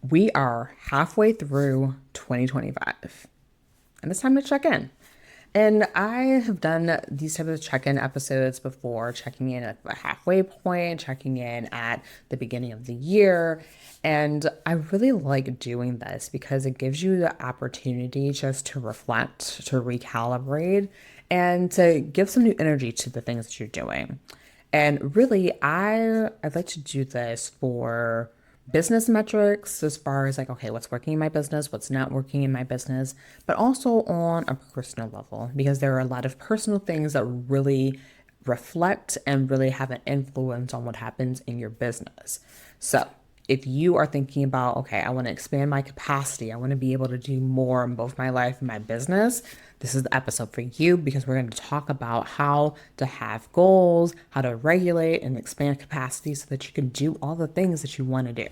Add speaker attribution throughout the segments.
Speaker 1: We are halfway through 2025, and it's time to check in. And I have done these types of check-in episodes before, checking in at the halfway point, checking in at the beginning of the year. And I really like doing this because it gives you the opportunity just to reflect, to recalibrate, and to give some new energy to the things that you're doing. And really, I'd like to do this for business metrics as far as like, okay, what's working in my business, what's not working in my business, but also on a personal level, because there are a lot of personal things that really reflect and really have an influence on what happens in your business. So, if you are thinking about, okay, I want to expand my capacity, I want to be able to do more in both my life and my business, this is the episode for you because we're going to talk about how to have goals, how to regulate and expand capacity so that you can do all the things that you want to do.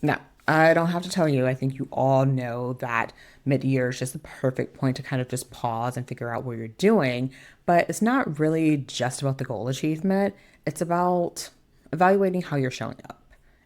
Speaker 1: Now, I don't have to tell you, I think you all know that mid year is just the perfect point to kind of just pause and figure out what you're doing. But it's not really just about the goal achievement, it's about evaluating how you're showing up.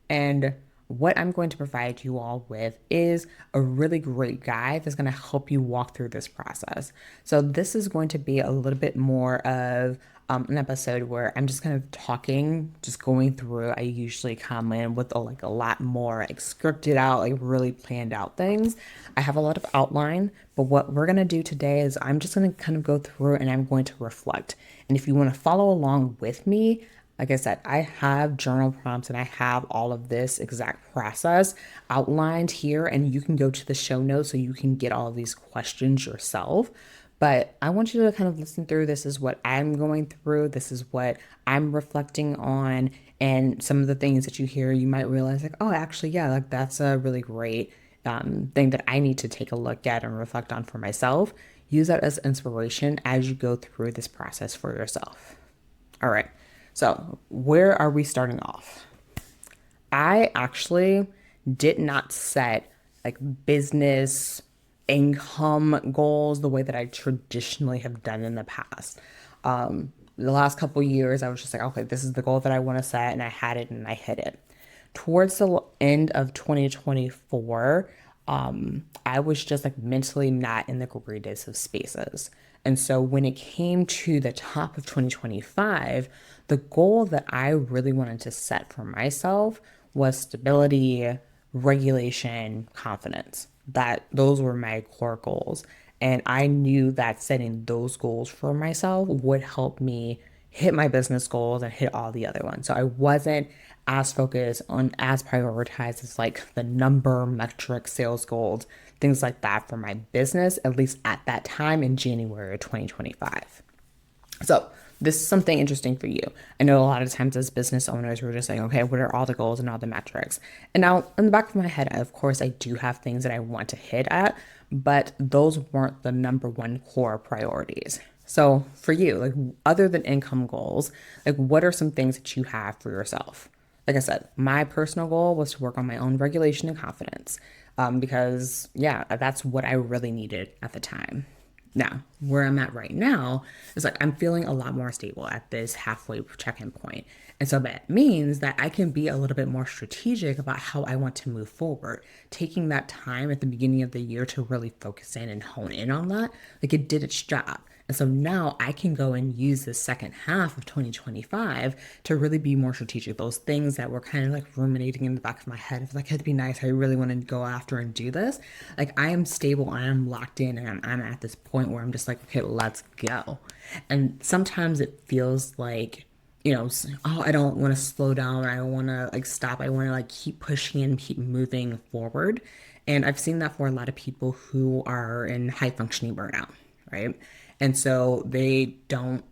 Speaker 1: And what I'm going to provide you all with is a really great guide that's going to help you walk through this process. So, this is going to be a little bit more of an episode where I'm just kind of talking, just going through. I usually come in with like a lot more like scripted out, like really planned out things. I have a lot of outline, but what we're going to do today is I'm just going to kind of go through and I'm going to reflect. And if you want to follow along with me, like I said, I have journal prompts and I have all of this exact process outlined here, and you can go to the show notes so you can get all of these questions yourself. But I want you to kind of listen through. This is what I'm going through. This is what I'm reflecting on. And some of the things that you hear, you might realize, like, oh, actually, yeah, like that's a really great thing that I need to take a look at and reflect on for myself. Use that as inspiration as you go through this process for yourself. All right. So, where are we starting off? I actually did not set like business income goals the way that I traditionally have done in the past. The last couple years, I was just like, okay, this is the goal that I want to set, and I had it and I hit it. Towards the end of 2024, I was just like mentally not in the greatest of spaces. And so when it came to the top of 2025, the goal that I really wanted to set for myself was stability, regulation, confidence. That those were my core goals. And I knew that setting those goals for myself would help me hit my business goals and hit all the other ones. So I wasn't as focused on as prioritized as like the number, metric, sales goals, things like that for my business, at least at that time in January of 2025. So this is something interesting for you. I know a lot of times as business owners, we're just saying, okay, what are all the goals and all the metrics? And now in the back of my head, of course, I do have things that I want to hit at, but those weren't the number one core priorities. So for you, like other than income goals, like what are some things that you have for yourself? Like I said, my personal goal was to work on my own regulation and confidence because, yeah, that's what I really needed at the time. Now, where I'm at right now is like I'm feeling a lot more stable at this halfway check-in point. And so that means that I can be a little bit more strategic about how I want to move forward, taking that time at the beginning of the year to really focus in and hone in on that. Like it did its job. And so now I can go and use the second half of 2025 to really be more strategic. Those things that were kind of like ruminating in the back of my head, if like it'd be nice, I really want to go after and do this. Like I am stable, I am locked in, and I'm at this point where I'm just like, okay, let's go. And sometimes it feels like, oh, I don't want to slow down. I don't want to like stop. I want to like keep pushing and keep moving forward. And I've seen that for a lot of people who are in high functioning burnout, right? And so they don't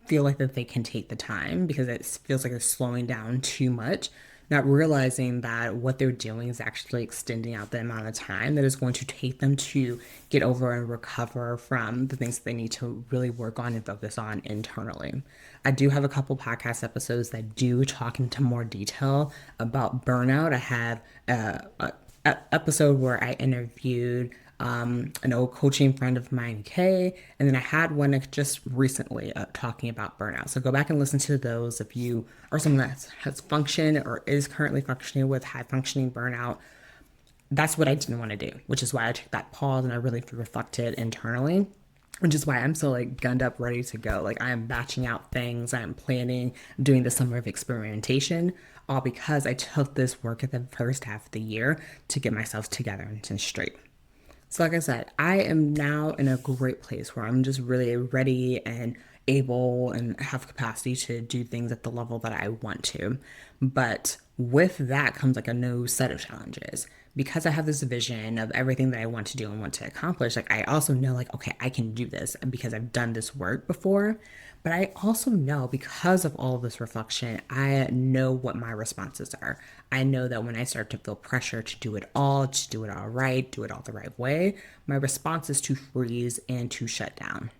Speaker 1: feel like that they can take the time because it feels like it's slowing down too much, not realizing that what they're doing is actually extending out the amount of time that is going to take them to get over and recover from the things that they need to really work on and focus on internally. I do have a couple podcast episodes that do talk into more detail about burnout. I have a episode where I interviewed an old coaching friend of mine, Kay, and then I had one just recently talking about burnout. So go back and listen to those if you are someone that has functioned or is currently functioning with high functioning burnout. that's what I didn't want to do, which is why I took that pause and I really reflected internally, which is why I'm so like gunned up, ready to go. Like I am batching out things, I am planning, doing the summer of experimentation, all because I took this work at the first half of the year to get myself together and straight. So, like I said, I am now in a great place where I'm just really ready and able and have capacity to do things at the level that I want to. But with that comes like a new set of challenges. Because I have this vision of everything that I want to do and want to accomplish, like I also know like, okay, I can do this because I've done this work before. But I also know because of all of this reflection, I know what my responses are. I know that when I start to feel pressure to do it all right, do it all the right way, my response is to freeze and to shut down.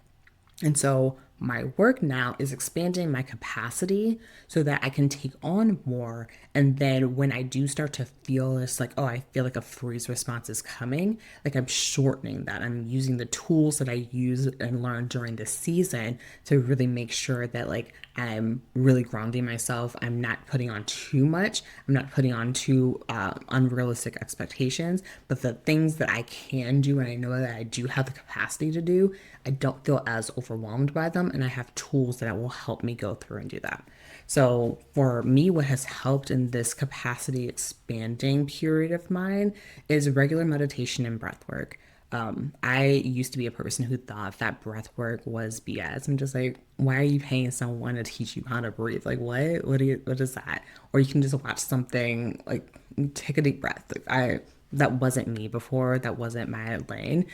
Speaker 1: And so my work now is expanding my capacity so that I can take on more. And then when I do start to feel this, like, oh, I feel like a freeze response is coming, like I'm shortening that. I'm using the tools that I use and learned during this season to really make sure that, like, I'm really grounding myself. I'm not putting on too much. I'm not putting on too unrealistic expectations. But the things that I can do and I know that I do have the capacity to do, I don't feel as overwhelmed by them. And I have tools that will help me go through and do that. So for me, what has helped in this capacity expanding period of mine is regular meditation and breath work. I used to be a person who thought that breath work was BS. I'm just like, why are you paying someone to teach you how to breathe? Like, what? What is that? Or you can just watch something like take a deep breath. That wasn't me before. That wasn't my lane.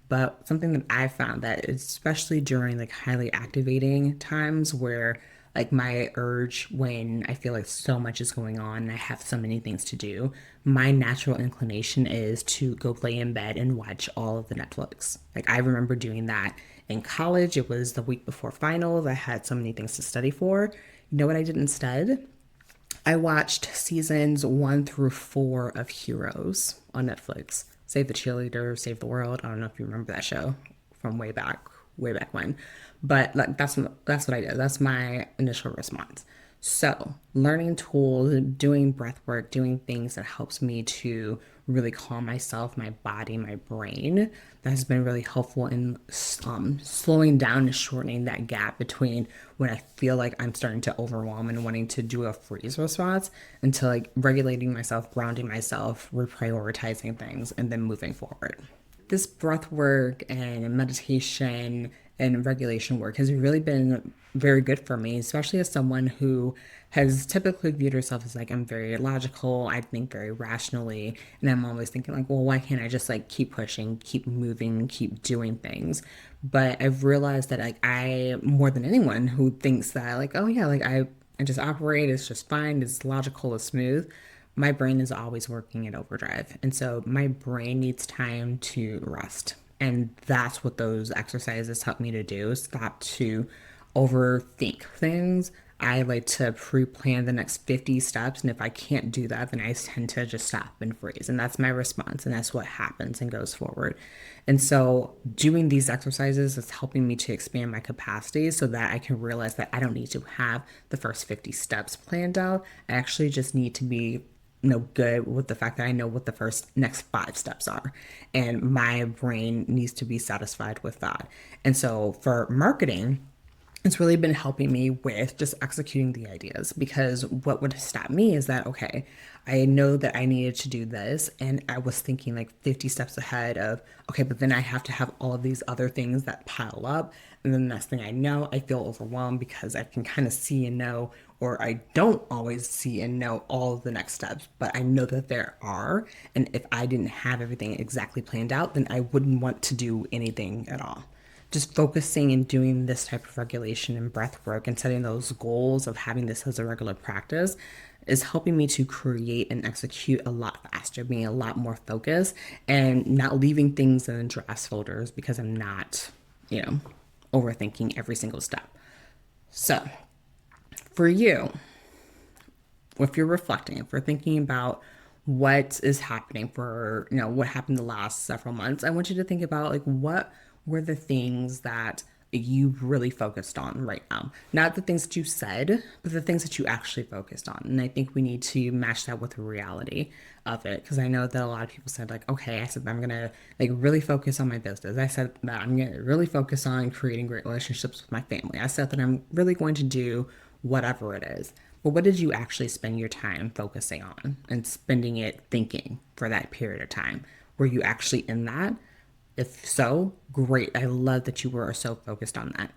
Speaker 1: But something that I found that especially during like highly activating times where like my urge when I feel like so much is going on and I have so many things to do, my natural inclination is to go play in bed and watch all of the Netflix. Like I remember doing that in college. It was the week before finals. I had so many things to study for. You know what I did instead? I watched seasons 1 through 4 of Heroes on Netflix. Save the Cheerleader, Save the World. I don't know if you remember that show from way back when. But like that's what I did. That's my initial response. So, learning tools, doing breath work, doing things that helps me to really calm myself, my body, my brain, that has been really helpful in slowing down and shortening that gap between when I feel like I'm starting to overwhelm and wanting to do a freeze response into like regulating myself, grounding myself, reprioritizing things, and then moving forward. This breath work and meditation and regulation work has really been very good for me, especially as someone who has typically viewed herself as like I'm very logical, I think very rationally, and I'm always thinking like, well, why can't I just like keep pushing, keep moving, keep doing things? But I've realized that like I more than anyone who thinks that like, oh yeah, like I just operate, it's just fine, it's logical, it's smooth, my brain is always working in overdrive. And so my brain needs time to rest. And that's what those exercises help me to do, stop to overthink things. I like to pre-plan the next 50 steps. And if I can't do that, then I tend to just stop and freeze. And that's my response. And that's what happens and goes forward. And so doing these exercises is helping me to expand my capacity so that I can realize that I don't need to have the first 50 steps planned out. I actually just need to be good with the fact that I know what the first next 5 steps are. And my brain needs to be satisfied with that. And so for marketing, it's really been helping me with just executing the ideas because what would stop me is that, okay, I know that I needed to do this. And I was thinking like 50 steps ahead of, okay, but then I have to have all of these other things that pile up. And then the next thing I know, I feel overwhelmed because I can kind of see and know, or I don't always see and know all of the next steps, but I know that there are. And if I didn't have everything exactly planned out, then I wouldn't want to do anything at all. Just focusing and doing this type of regulation and breath work and setting those goals of having this as a regular practice is helping me to create and execute a lot faster, being a lot more focused and not leaving things in draft folders because I'm not, overthinking every single step. So, for you, if you're reflecting, if we're thinking about what is happening what happened the last several months, I want you to think about like what were the things that you really focused on right now? Not the things that you said, but the things that you actually focused on. And I think we need to match that with the reality of it. Because I know that a lot of people said, like, okay, I said I'm gonna like really focus on my business. I said that I'm gonna really focus on creating great relationships with my family. I said that I'm really going to do whatever it is. But what did you actually spend your time focusing on and spending it thinking for that period of time? Were you actually in that? If so, great. I love that you were so focused on that.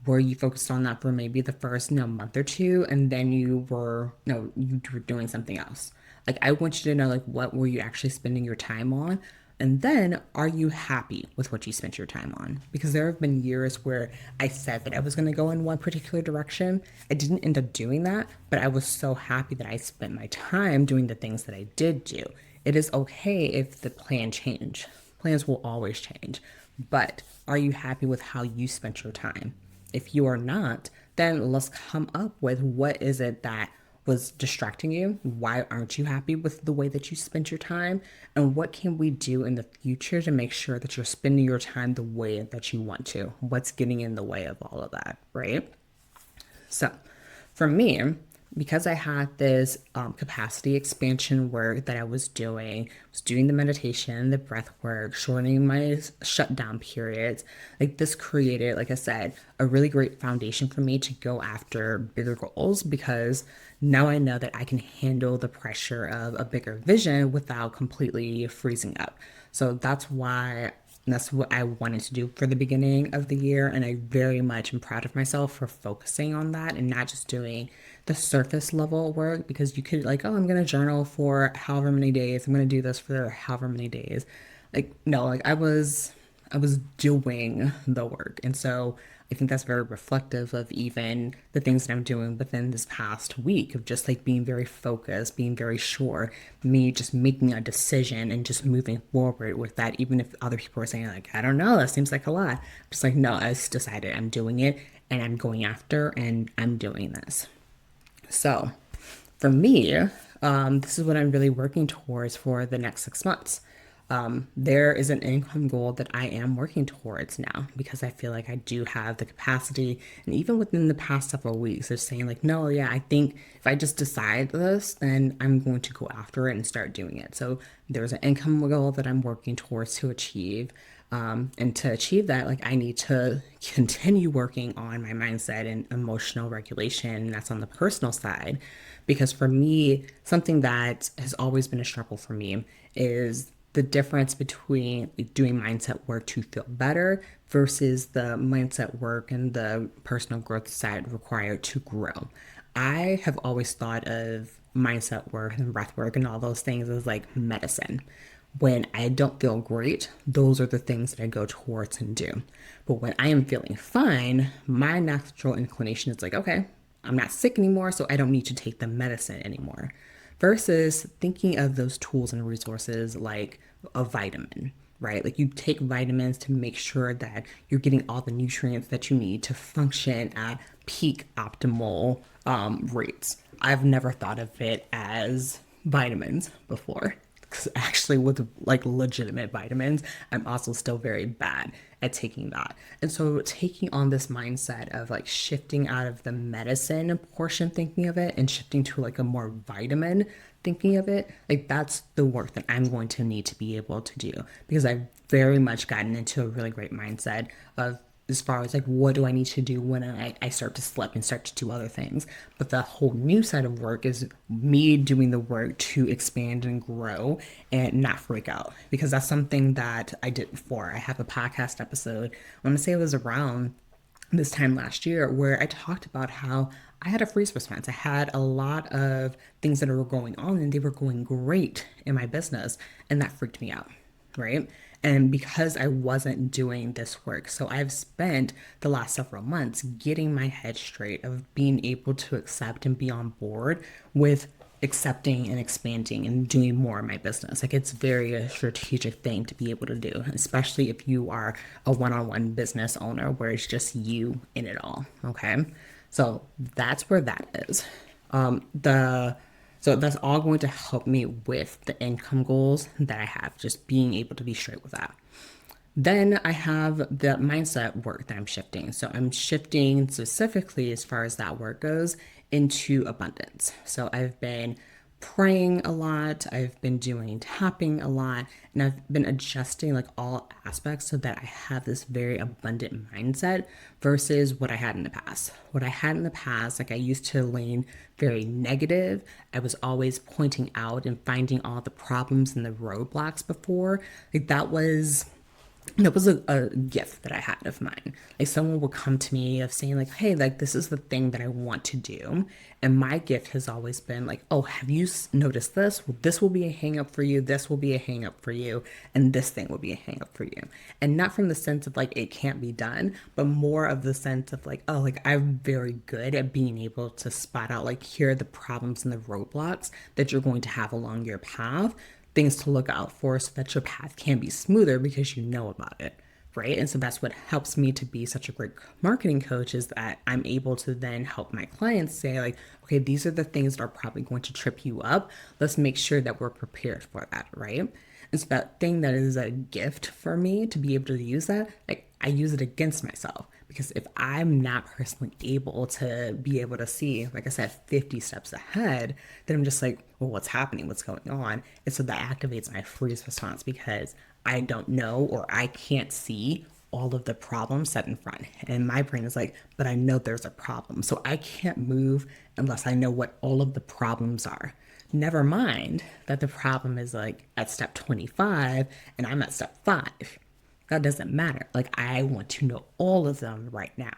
Speaker 1: Were you focused on that for maybe the first, month or two, and then you were, no, you were doing something else? Like, I want you to know, like, what were you actually spending your time on? And then, are you happy with what you spent your time on? Because there have been years where I said that I was going to go in one particular direction. I didn't end up doing that, but I was so happy that I spent my time doing the things that I did do. It is okay if the plan changed. Plans will always change. But are you happy with how you spent your time? If you are not, then let's come up with what is it that was distracting you? Why aren't you happy with the way that you spent your time? And what can we do in the future to make sure that you're spending your time the way that you want to? What's getting in the way of all of that, right? So, for me, because I had this capacity expansion work that I was doing the meditation, the breath work, shortening my shutdown periods, like this created, like I said, a really great foundation for me to go after bigger goals because now I know that I can handle the pressure of a bigger vision without completely freezing up. So that's what I wanted to do for the beginning of the year. And I very much am proud of myself for focusing on that and not just doing the surface level work because you could, like, oh, I'm going to journal for however many days. I'm going to do this for however many days. Like, no, like I was doing the work. And so I think that's very reflective of even the things that I'm doing within this past week of just like being very focused, being very sure, me just making a decision and just moving forward with that. Even if other people are saying, like, I don't know, that seems like a lot. I'm just like, no, I just decided I'm doing it and I'm going after and I'm doing this. So for me, this is what I'm really working towards for the next 6 months. There is an income goal that I am working towards now because I feel like I do have the capacity. And even within the past several weeks, they're saying, like, no, yeah, I think if I just decide this, then I'm going to go after it and start doing it. So there's an income goal that I'm working towards to achieve. And to achieve that, like, I need to continue working on my mindset and emotional regulation. And that's on the personal side. Because for me, something that has always been a struggle for me is the difference between doing mindset work to feel better versus the mindset work and the personal growth side required to grow. I have always thought of mindset work and breath work and all those things as like medicine. When I don't feel great, those are the things that I go towards and do. But when I am feeling fine, my natural inclination is like, okay, I'm not sick anymore, so I don't need to take the medicine anymore. Versus thinking of those tools and resources like a vitamin, right? Like you take vitamins to make sure that you're getting all the nutrients that you need to function at peak optimal rates. I've never thought of it as vitamins before. Because actually, with like legitimate vitamins, I'm also still very bad at taking that. And so, taking on this mindset of like shifting out of the medicine portion, thinking of it, and shifting to like a more vitamin thinking of it, like that's the work that I'm going to need to be able to do because I've very much gotten into a really great mindset of as far as like what do I need to do when I start to slip and start to do other things. But the whole new side of work is me doing the work to expand and grow and not freak out because that's something that I did before. I have a podcast episode, I want to say it was around this time last year where I talked about how I had a freeze response. I had a lot of things that were going on and they were going great in my business and that freaked me out, right? And because I wasn't doing this work, so I've spent the last several months getting my head straight of being able to accept and be on board with accepting and expanding and doing more in my business. Like it's very a strategic thing to be able to do, especially if you are a one-on-one business owner where it's just you in it all. Okay. So that's where that is. The so that's all going to help me with the income goals that I have, just being able to be straight with that. Then I have the mindset work that I'm shifting. So I'm shifting specifically as far as that work goes into abundance. So I've been praying a lot, I've been doing tapping a lot, and I've been adjusting like all aspects so that I have this very abundant mindset versus what I had in the past. What I had in the past, like I used to lean very negative. I was always pointing out and finding all the problems and the roadblocks before. Like that was a gift that I had of mine. Like someone would come to me of saying like, "Hey, like this is the thing that I want to do," and my gift has always been like, "Oh, have you noticed this? Well, this will be a hang up for you. This will be a hang up for you, and this thing will be a hang up for you." And not from the sense of like it can't be done, but more of the sense of like, "Oh, like I'm very good at being able to spot out like here are the problems and the roadblocks that you're going to have along your path." Things to look out for so that your path can be smoother because you know about it, right? And so that's what helps me to be such a great marketing coach is that I'm able to then help my clients say like, okay, these are the things that are probably going to trip you up. Let's make sure that we're prepared for that, right? And so that thing that is a gift for me to be able to use that, like I use it against myself because if I'm not personally able to be able to see, like I said, 50 steps ahead, then I'm just like, well, what's happening? What's going on? And so that activates my freeze response because I don't know or I can't see all of the problems set in front. And my brain is like, but I know there's a problem. So I can't move unless I know what all of the problems are. Never mind that the problem is like at step 25 and I'm at step 5. That doesn't matter. Like, I want to know all of them right now.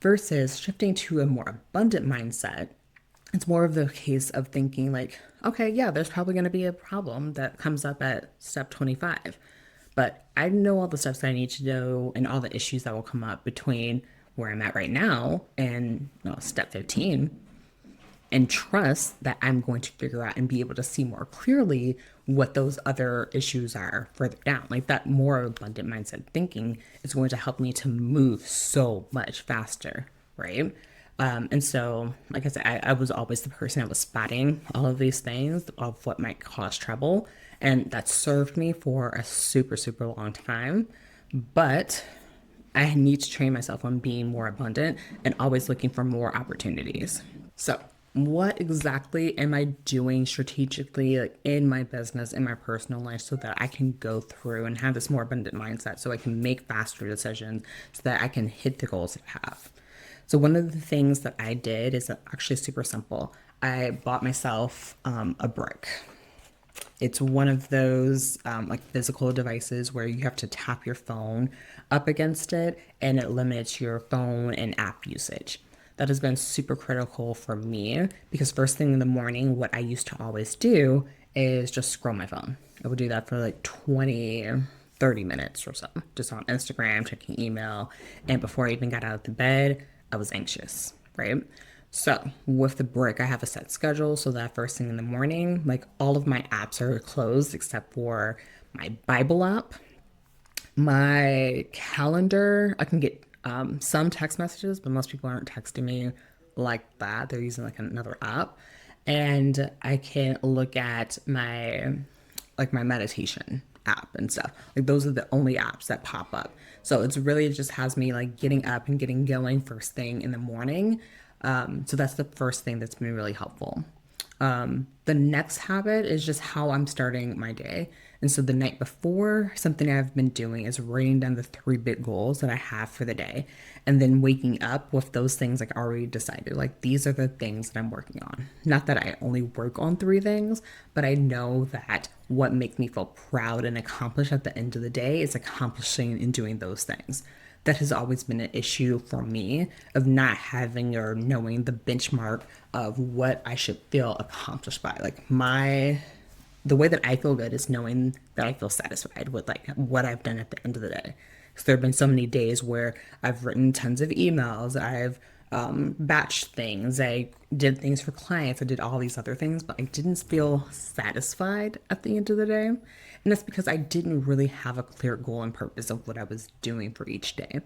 Speaker 1: Versus shifting to a more abundant mindset, it's more of the case of thinking, like, okay, yeah, there's probably going to be a problem that comes up at step 25. But I know all the steps that I need to know and all the issues that will come up between where I'm at right now and step 15 and trust that I'm going to figure out and be able to see more clearly what those other issues are further down. Like that more abundant mindset thinking is going to help me to move so much faster, right? And so, like I said, I was always the person that was spotting all of these things of what might cause trouble. And that served me for a super, super long time. But I need to train myself on being more abundant and always looking for more opportunities. So, what exactly am I doing strategically like in my business, in my personal life, so that I can go through and have this more abundant mindset so I can make faster decisions so that I can hit the goals that I have? So, one of the things that I did is actually super simple. I bought myself a brick. It's one of those like physical devices where you have to tap your phone up against it and it limits your phone and app usage. That has been super critical for me because first thing in the morning, what I used to always do is just scroll my phone. I would do that for like 20, 30 minutes or so, just on Instagram, checking email. And before I even got out of the bed, I was anxious, right? So with the brick, I have a set schedule so that first thing in the morning, like all of my apps are closed except for my Bible app, my calendar. I can get some text messages, but most people aren't texting me like that. They're using like another app. And I can look at my meditation app and stuff. Like those are the only apps that pop up. So it's really just has me like getting up and getting going first thing in the morning. So that's the first thing that's been really helpful. The next habit is just how I'm starting my day. And so the night before, something I've been doing is writing down the 3 big goals that I have for the day. And then waking up with those things like already decided, like these are the things that I'm working on. Not that I only work on 3 things, but I know that what makes me feel proud and accomplished at the end of the day is accomplishing and doing those things. That has always been an issue for me of not having or knowing the benchmark of what I should feel accomplished by. Like the way that I feel good is knowing that I feel satisfied with like what I've done at the end of the day. Because there have been so many days where I've written tons of emails, I've batched things, I did things for clients, I did all these other things, but I didn't feel satisfied at the end of the day. And that's because I didn't really have a clear goal and purpose of what I was doing for each day.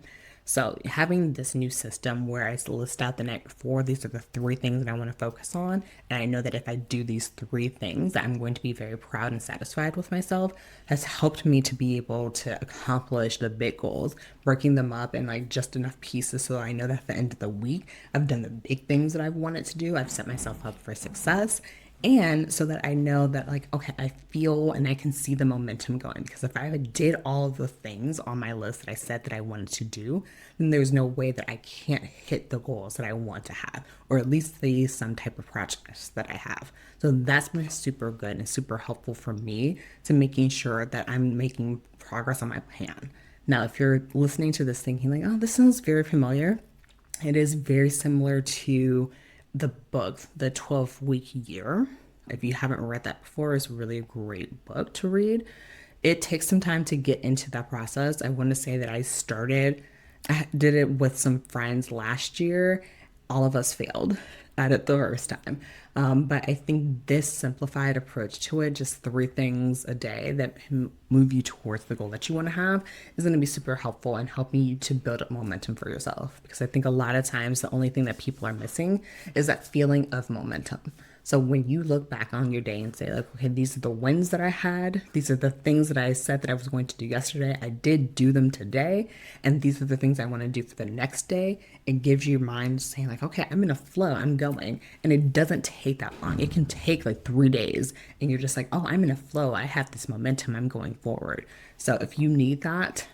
Speaker 1: So having this new system where I list out the night before, these are the three things that I want to focus on. And I know that if I do these three things, that I'm going to be very proud and satisfied with myself, has helped me to be able to accomplish the big goals, breaking them up in like just enough pieces so I know that at the end of the week, I've done the big things that I've wanted to do. I've set myself up for success. And so that I know that, like, okay, I feel and I can see the momentum going. Because if I did all of the things on my list that I said that I wanted to do, then there's no way that I can't hit the goals that I want to have, or at least some type of projects that I have. So that's been super good and super helpful for me to making sure that I'm making progress on my plan. Now, if you're listening to this thinking like, oh, this sounds very familiar, it is very similar to the book, The 12-Week Year. If you haven't read that before, it's really a great book to read. It takes some time to get into that process. I want to say that I did it with some friends last year. All of us failed at it the first time. But I think this simplified approach to it, just three things a day that move you towards the goal that you want to have, is going to be super helpful in helping you to build up momentum for yourself. Because I think a lot of times the only thing that people are missing is that feeling of momentum. So when you look back on your day and say, like, okay, these are the wins that I had, these are the things that I said that I was going to do yesterday, I did do them today, and these are the things I want to do for the next day, it gives your mind saying, like, okay, I'm in a flow, I'm going. And it doesn't take that long. It can take like 3 days, and you're just like, oh, I'm in a flow, I have this momentum, I'm going forward. So if you need that,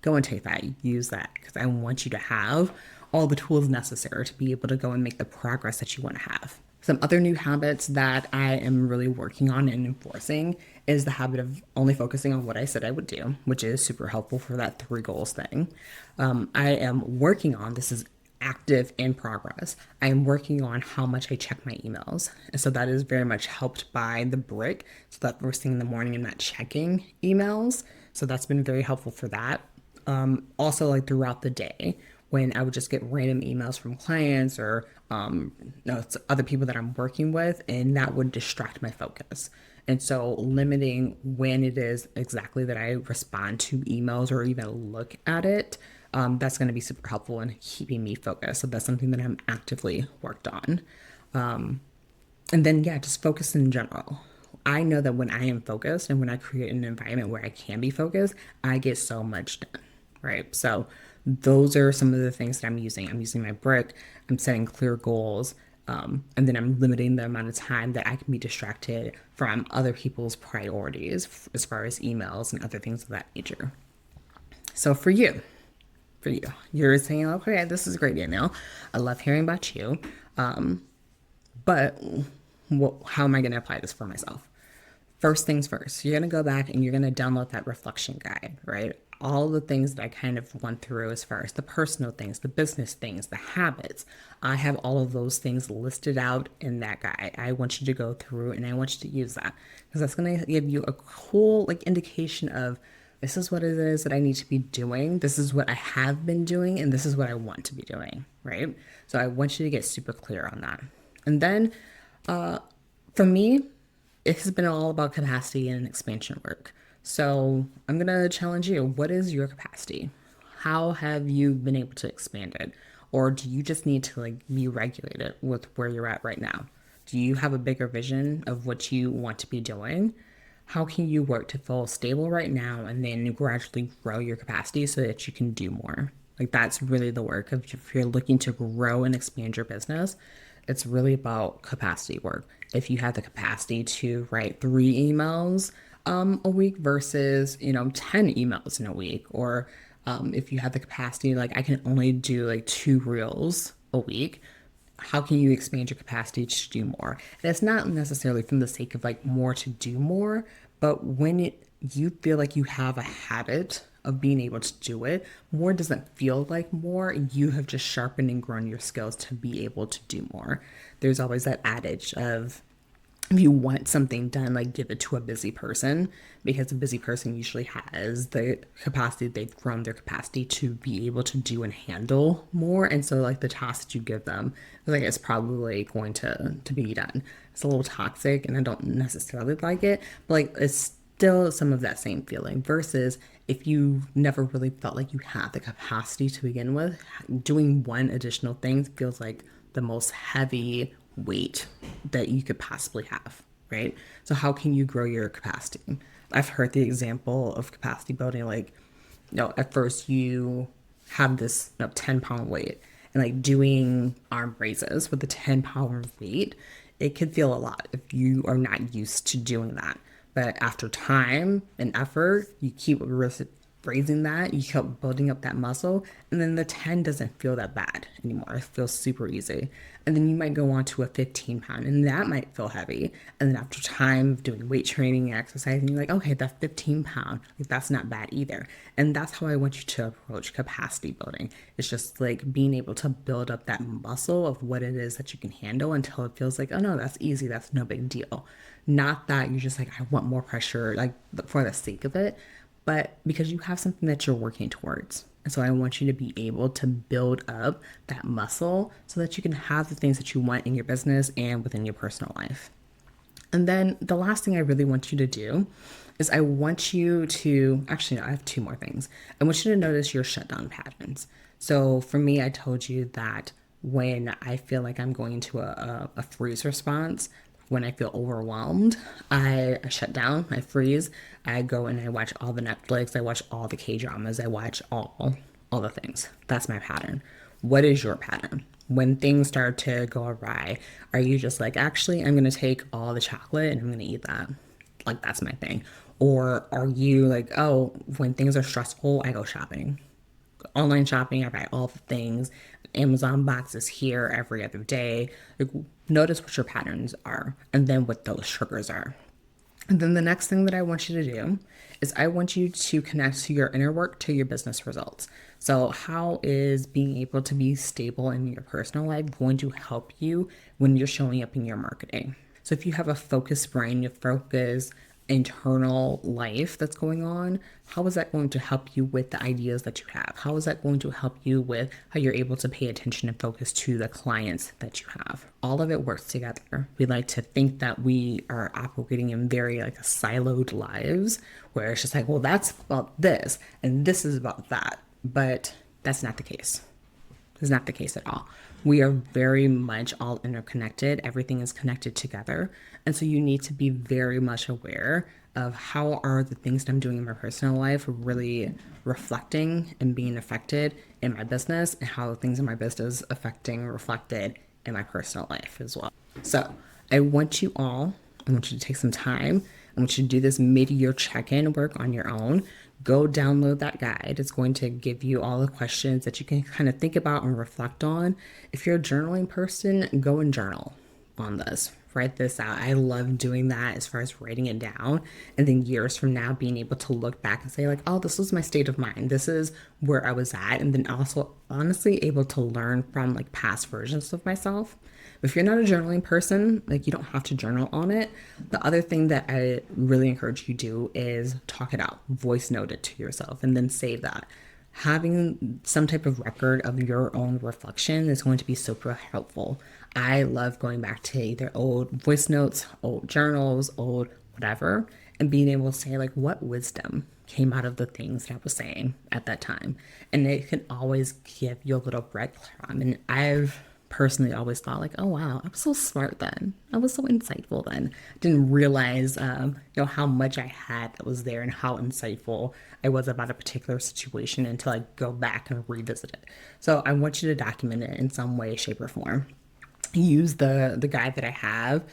Speaker 1: go and take that, use that, because I want you to have all the tools necessary to be able to go and make the progress that you want to have. Some other new habits that I am really working on and enforcing is the habit of only focusing on what I said I would do, which is super helpful for that three goals thing. I am working on, this is active in progress. I am working on how much I check my emails. And so that is very much helped by the brick. So that first thing in the morning I'm not checking emails. So that's been very helpful for that. Also, like throughout the day, when I would just get random emails from clients or no, it's other people that I'm working with, and that would distract my focus. And so limiting when it is exactly that I respond to emails or even look at it, that's going to be super helpful in keeping me focused. So that's something that I'm actively worked on. And then, yeah, just focus in general. I know that when I am focused and when I create an environment where I can be focused, I get so much done, right? So those are some of the things that I'm using. I'm using my brick, I'm setting clear goals, and then I'm limiting the amount of time that I can be distracted from other people's priorities as far as emails and other things of that nature. So you're saying, okay, this is great, Danielle. I love hearing about you. But how am I going to apply this for myself? First things first, you're going to go back and you're going to download that reflection guide, right? All the things that I kind of went through as far as the personal things, the business things, the habits. I have all of those things listed out in that guide. I want you to go through and I want you to use that because that's going to give you a cool like indication of this is what it is that I need to be doing. This is what I have been doing and this is what I want to be doing, right? So I want you to get super clear on that. And then for me, it has been all about capacity and expansion work. So I'm going to challenge you. What is your capacity? How have you been able to expand it? Or do you just need to like be regulated with where you're at right now? Do you have a bigger vision of what you want to be doing? How can you work to feel stable right now and then gradually grow your capacity so that you can do more? Like that's really the work of if you're looking to grow and expand your business, it's really about capacity work. If you have the capacity to write 3 emails a week versus 10 emails in a week, or if you have the capacity like I can only do like 2 reels a week, how can you expand your capacity to do more? And it's not necessarily from the sake of like more to do more, but when you feel like you have a habit of being able to do it, more doesn't feel like more. You have just sharpened and grown your skills to be able to do more. There's always that adage of if you want something done, like give it to a busy person, because a busy person usually has the capacity, they've grown their capacity to be able to do and handle more. And so like the task that you give them, like it's probably going to be done. It's a little toxic and I don't necessarily like it, but like it's still some of that same feeling versus if you never really felt like you had the capacity to begin with, doing one additional thing feels like the most heavy weight that you could possibly have, right? So how can you grow your capacity? I've heard the example of capacity building like, at first you have this 10-pound weight and like doing arm raises with the 10-pound weight, it could feel a lot if you are not used to doing that. But after time and effort, you keep raising that, you keep building up that muscle, and then the 10 doesn't feel that bad anymore. It feels super easy. And then you might go on to a 15-pound, and that might feel heavy. And then after time of doing weight training and exercising, you're like, okay, that 15-pound, like, that's not bad either. And that's how I want you to approach capacity building. It's just like being able to build up that muscle of what it is that you can handle until it feels like, oh no, that's easy, that's no big deal. Not that you're just like, I want more pressure, like for the sake of it, but because you have something that you're working towards. And so I want you to be able to build up that muscle so that you can have the things that you want in your business and within your personal life. And then the last thing I really want you to do is I want you to, actually, no, I have two more things. I want you to notice your shutdown patterns. So for me, I told you that when I feel like I'm going into a freeze response, when I feel overwhelmed, I shut down, I freeze, I go and I watch all the Netflix, I watch all the K-dramas, I watch all the things. That's my pattern. What is your pattern? When things start to go awry, are you just like, actually, I'm going to take all the chocolate and I'm going to eat that? Like, that's my thing. Or are you like, oh, when things are stressful, I go shopping. Online shopping, I buy all the things. Amazon boxes here every other day. Like, notice what your patterns are and then what those triggers are. And then the next thing that I want you to do is I want you to connect to your inner work to your business results. So how is being able to be stable in your personal life going to help you when you're showing up in your marketing? So if you have a focused brain, you focus internal life that's going on, how is that going to help you with the ideas that you have? How is that going to help you with how you're able to pay attention and focus to the clients that you have? All of it works together. We like to think that we are operating in very like siloed lives where it's just like, well, that's about this and this is about that. But that's not the case. It's not the case at all. We are very much all interconnected. Everything is connected together. And so you need to be very much aware of how are the things that I'm doing in my personal life really reflecting and being affected in my business, and how things in my business affecting reflected in my personal life as well. So I want you to take some time. I want you to do this mid-year check-in work on your own. Go download that guide. It's going to give you all the questions that you can kind of think about and reflect on. If you're a journaling person, go and journal on this. Write this out. I love doing that as far as writing it down. And then years from now, being able to look back and say like, oh, this was my state of mind. This is where I was at. And then also honestly able to learn from like past versions of myself. If you're not a journaling person, like you don't have to journal on it. The other thing that I really encourage you to do is talk it out, voice note it to yourself, and then save that. Having some type of record of your own reflection is going to be super helpful. I love going back to either old voice notes, old journals, old whatever, and being able to say like what wisdom came out of the things that I was saying at that time. And it can always give you a little breadcrumb. And I've personally always thought like, oh wow, I was so smart then. I was so insightful then. I didn't realize how much I had that was there and how insightful I was about a particular situation until I go back and revisit it. So I want you to document it in some way, shape, or form. Use the guide that I have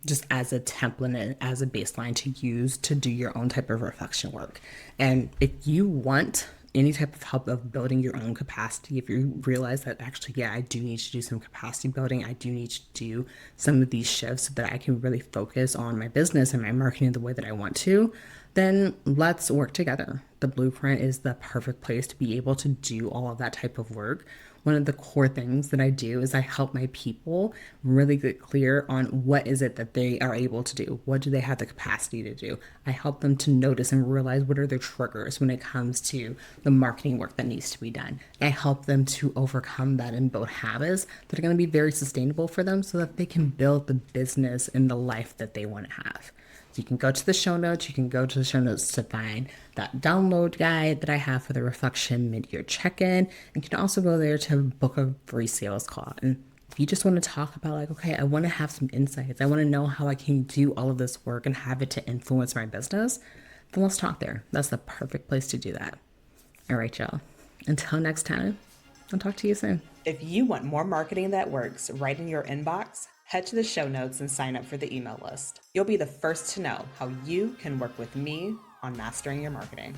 Speaker 1: just as a template and as a baseline to use to do your own type of reflection work. And if you want any type of help of building your own capacity, if you realize that actually, yeah, I do need to do some capacity building, I do need to do some of these shifts so that I can really focus on my business and my marketing the way that I want to, then let's work together. The blueprint is the perfect place to be able to do all of that type of work. One of the core things that I do is I help my people really get clear on what is it that they are able to do. What do they have the capacity to do? I help them to notice and realize what are their triggers when it comes to the marketing work that needs to be done. I help them to overcome that and build habits that are going to be very sustainable for them so that they can build the business and the life that they want to have. You can go to the show notes. You can go to the show notes to find that download guide that I have for the Reflection Mid-Year Check-In. You can also go there to book a free sales call. And if you just want to talk about like, okay, I want to have some insights. I want to know how I can do all of this work and have it to influence my business. Then let's talk there. That's the perfect place to do that. All right, y'all. Until next time, I'll talk to you soon. If you want more marketing that works right in your inbox, head to the show notes and sign up for the email list. You'll be the first to know how you can work with me on mastering your marketing.